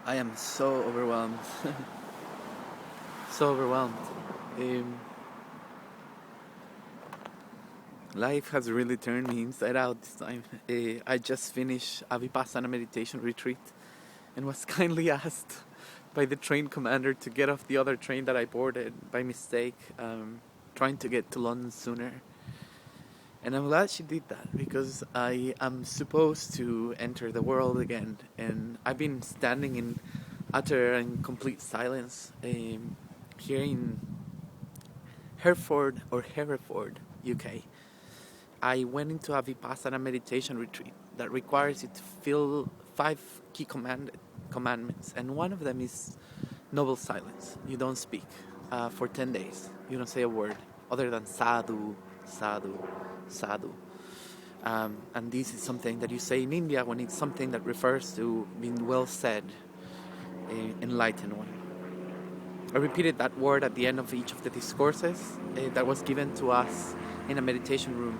I am so overwhelmed. So overwhelmed. Um, Life has really turned me inside out this time. I just finished a Vipassana meditation retreat and was kindly asked by the train commander to get off the other train that I boarded by mistake, trying to get to London sooner. And I'm glad she did that because I am supposed to enter the world again. And I've been standing in utter and complete silence here in Hereford, UK. I went into a Vipassana meditation retreat that requires you to fill five key commandments. And one of them is noble silence. You don't speak for 10 days. You don't say a word other than sadhu, sadhu, sadhu. And this is something that you say in India when it's something that refers to being well said, enlightened one. I repeated that word at the end of each of the discourses that was given to us in a meditation room.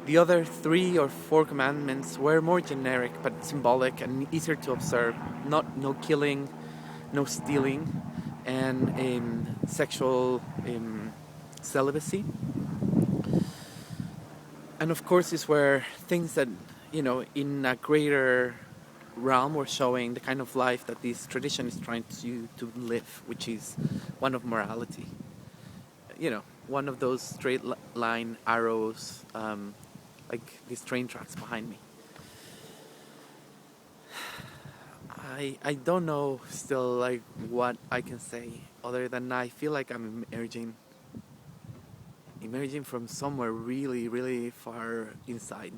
The other 3 or 4 commandments were more generic but symbolic and easier to observe. No killing, no stealing, and sexual celibacy. And of course, these were things that, in a greater realm were showing the kind of life that this tradition is trying to live, which is one of morality. One of those straight line arrows, like these train tracks behind me. I don't know still like what I can say other than I feel like I'm emerging from somewhere really, really far inside.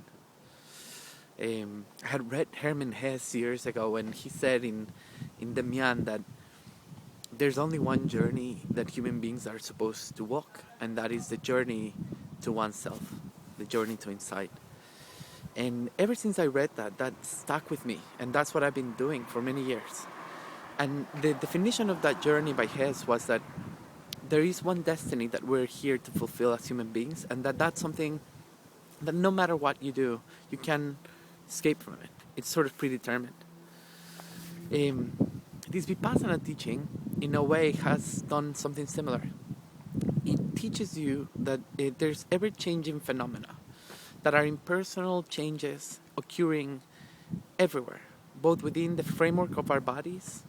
I had read Hermann Hesse years ago, and he said in the Myan that there's only one journey that human beings are supposed to walk, and that is the journey to oneself, the journey to inside. And ever since I read that stuck with me, and that's what I've been doing for many years. And the definition of that journey by Hess was that there is one destiny that we're here to fulfill as human beings, and that's something that no matter what you do, you can escape from it. It's sort of predetermined. This Vipassana teaching, in a way, has done something similar. It teaches you that there's ever-changing phenomena that are impersonal changes occurring everywhere, both within the framework of our bodies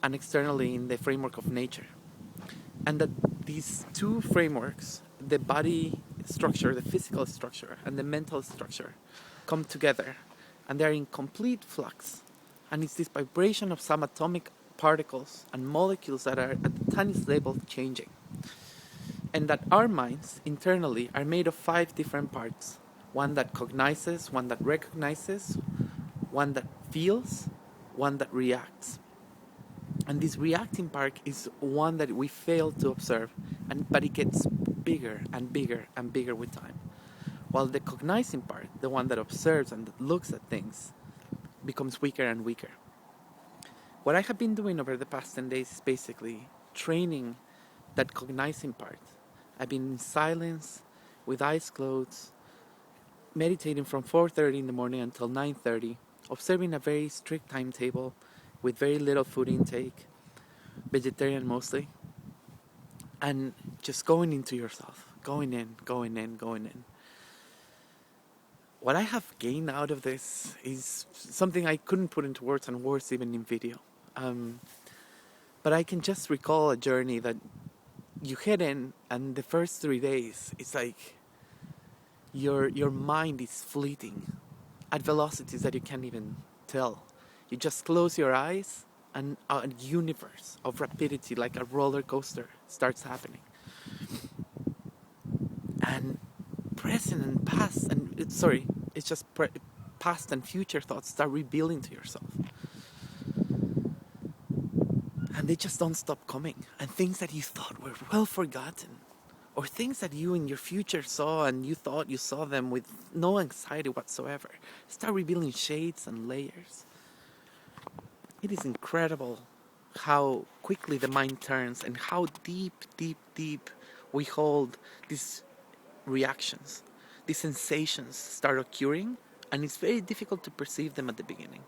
and externally in the framework of nature. And that these two frameworks, the body structure, the physical structure, and the mental structure, come together, and they're in complete flux. And it's this vibration of subatomic particles and molecules that are at the tiniest level changing. And that our minds internally are made of 5 different parts. One that cognizes, one that recognizes, one that feels, one that reacts. And this reacting part is one that we fail to observe, but it gets bigger and bigger and bigger with time. While the cognizing part, the one that observes and that looks at things, becomes weaker and weaker. What I have been doing over the past 10 days is basically training that cognizing part. I've been in silence, with eyes closed, meditating from 4:30 in the morning until 9:30, observing a very strict timetable with very little food intake, vegetarian mostly, and just going into yourself, going in. What I have gained out of this is something I couldn't put into words, and words even in video. But I can just recall a journey that you head in, and the first 3 days, it's like your mind is fleeting at velocities that you can't even tell. You just close your eyes, and a universe of rapidity, like a roller coaster, starts happening. And present and past, past and future thoughts start revealing to yourself. And they just don't stop coming. And things that you thought were well forgotten, or things that you in your future saw and you thought you saw them with no anxiety whatsoever, start revealing shades and layers. It is incredible how quickly the mind turns and how deep we hold these reactions. These sensations start occurring, and it's very difficult to perceive them at the beginning.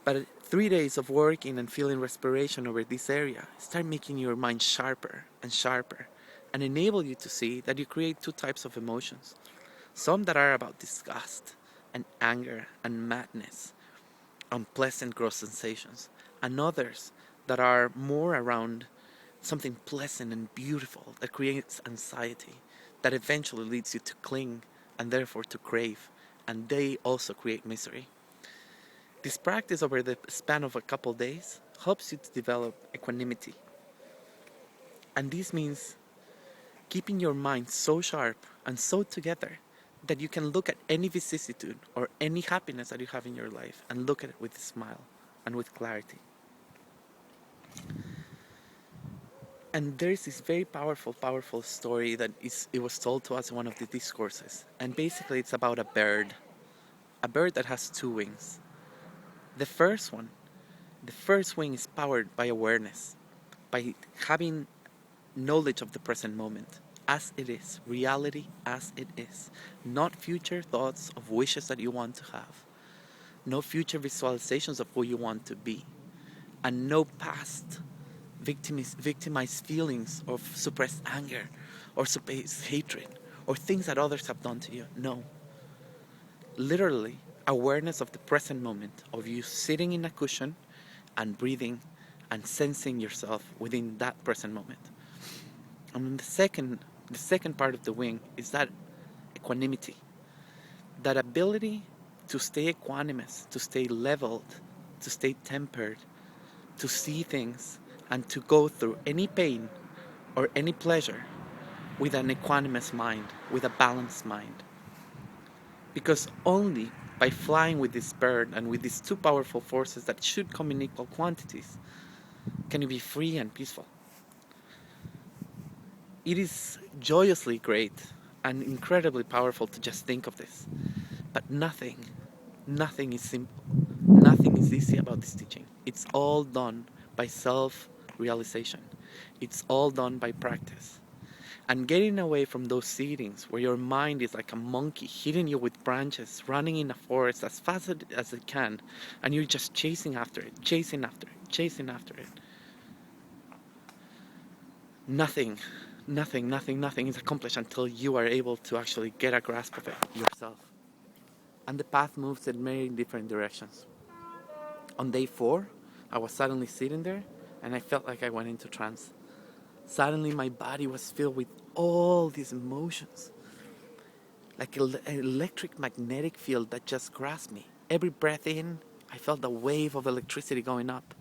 But 3 days of working and feeling respiration over this area start making your mind sharper and sharper and enable you to see that you create two types of emotions. Some that are about disgust and anger and madness, unpleasant gross sensations, and others that are more around something pleasant and beautiful that creates anxiety, that eventually leads you to cling and therefore to crave, and they also create misery. This practice over the span of a couple days helps you to develop equanimity. And this means keeping your mind so sharp and so together that you can look at any vicissitude or any happiness that you have in your life and look at it with a smile and with clarity. And there's this very powerful story that it was told to us in one of the discourses. And basically it's about a bird that has two wings. The first wing is powered by awareness, by having knowledge of the present moment as it is, reality as it is, not future thoughts of wishes that you want to have, no future visualizations of who you want to be, and no past victimized feelings of suppressed anger or suppressed hatred or things that others have done to you. No. Literally, awareness of the present moment, of you sitting in a cushion and breathing and sensing yourself within that present moment. And the second part of the wing is that equanimity, that ability to stay equanimous, to stay leveled, to stay tempered, to see things and to go through any pain or any pleasure with an equanimous mind, with a balanced mind. Because only by flying with this bird and with these two powerful forces that should come in equal quantities can you be free and peaceful. It is joyously great and incredibly powerful to just think of this. But nothing is simple. Nothing is easy about this teaching. It's all done by self-realization. It's all done by practice. And getting away from those settings where your mind is like a monkey hitting you with branches, running in a forest as fast as it can, and you're just chasing after it. Nothing is accomplished until you are able to actually get a grasp of it yourself. And the path moves in many different directions. On day 4, I was suddenly sitting there and I felt like I went into trance. Suddenly my body was filled with all these emotions. Like an electric magnetic field that just grasped me. Every breath in, I felt a wave of electricity going up.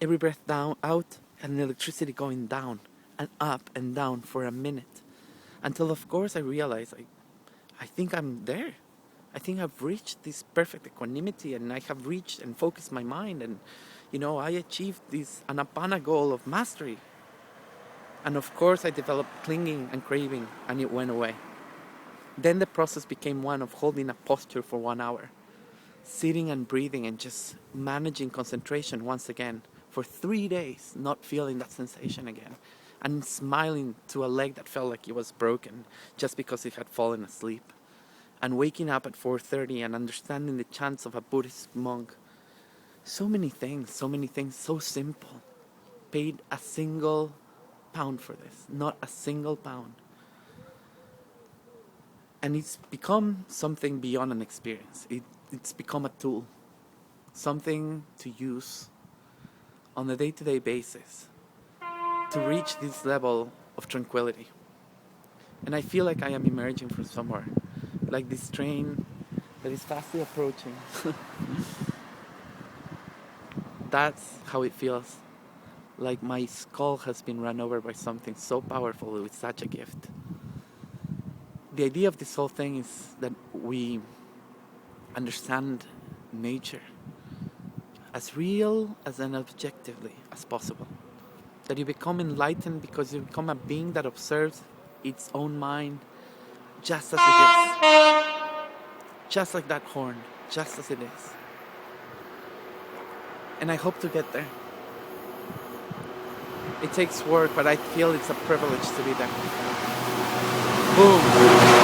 Every breath out, and electricity going down and up and down for a minute. Until of course I realized I think I'm there. I think I've reached this perfect equanimity and I have reached and focused my mind and I achieved this anapana goal of mastery. And of course I developed clinging and craving and it went away. Then the process became one of holding a posture for 1 hour, sitting and breathing and just managing concentration once again for 3 days, not feeling that sensation again, and smiling to a leg that felt like it was broken just because it had fallen asleep, and waking up at 4:30 and understanding the chants of a Buddhist monk. So many things, so simple. Paid a single pound for this, not a single pound. And it's become something beyond an experience. It's become a tool, something to use on a day-to-day basis to reach this level of tranquility. And I feel like I am emerging from somewhere, like this train that is fastly approaching. That's how it feels. Like my skull has been run over by something so powerful with such a gift. The idea of this whole thing is that we understand nature as real as and objectively as possible. That you become enlightened because you become a being that observes its own mind just as it is. Just like that horn, just as it is. And I hope to get there. It takes work, but I feel it's a privilege to be there. Boom!